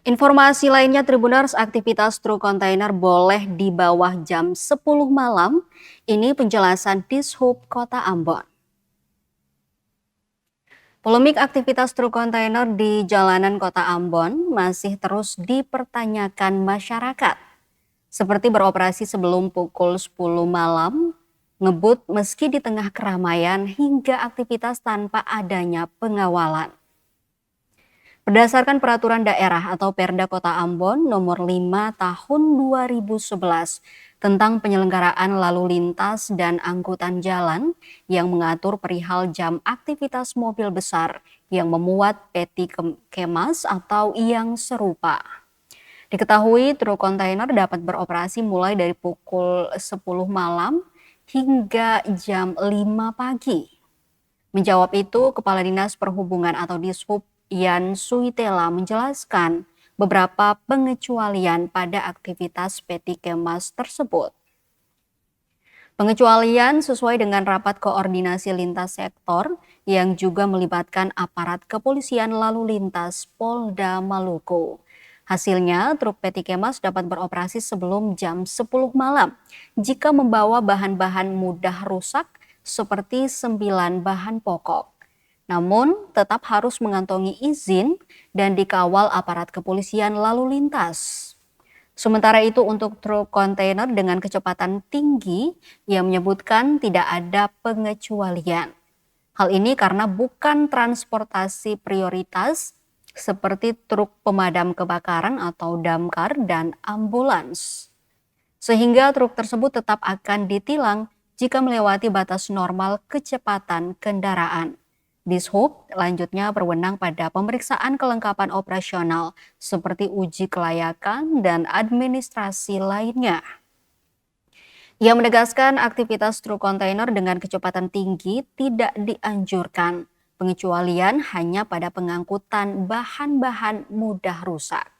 Informasi lainnya Tribuners, aktivitas truk kontainer boleh di bawah jam 10 malam. Ini penjelasan Dishub Kota Ambon. Polemik aktivitas truk kontainer di jalanan Kota Ambon masih terus dipertanyakan masyarakat. Seperti beroperasi sebelum pukul 10 malam, ngebut meski di tengah keramaian hingga aktivitas tanpa adanya pengawalan. Berdasarkan peraturan daerah atau Perda Kota Ambon nomor 5 tahun 2011 tentang penyelenggaraan lalu lintas dan angkutan jalan yang mengatur perihal jam aktivitas mobil besar yang memuat peti kemas atau yang serupa. Diketahui truk kontainer dapat beroperasi mulai dari pukul 10 malam hingga jam 5 pagi. Menjawab itu, Kepala Dinas Perhubungan atau Dishub Yan Suitela menjelaskan beberapa pengecualian pada aktivitas peti kemas tersebut. Pengecualian sesuai dengan rapat koordinasi lintas sektor yang juga melibatkan aparat kepolisian lalu lintas Polda Maluku. Hasilnya, truk peti kemas dapat beroperasi sebelum jam 10 malam jika membawa bahan-bahan mudah rusak seperti 9 bahan pokok. Namun, tetap harus mengantongi izin dan dikawal aparat kepolisian lalu lintas. Sementara itu untuk truk kontainer dengan kecepatan tinggi, ia menyebutkan tidak ada pengecualian. Hal ini karena bukan transportasi prioritas seperti truk pemadam kebakaran atau damkar dan ambulans. Sehingga truk tersebut tetap akan ditilang jika melewati batas normal kecepatan kendaraan. Dishub lanjutnya berwenang pada pemeriksaan kelengkapan operasional seperti uji kelayakan dan administrasi lainnya. Ia menegaskan aktivitas truk kontainer dengan kecepatan tinggi tidak dianjurkan. Pengecualian hanya pada pengangkutan bahan-bahan mudah rusak.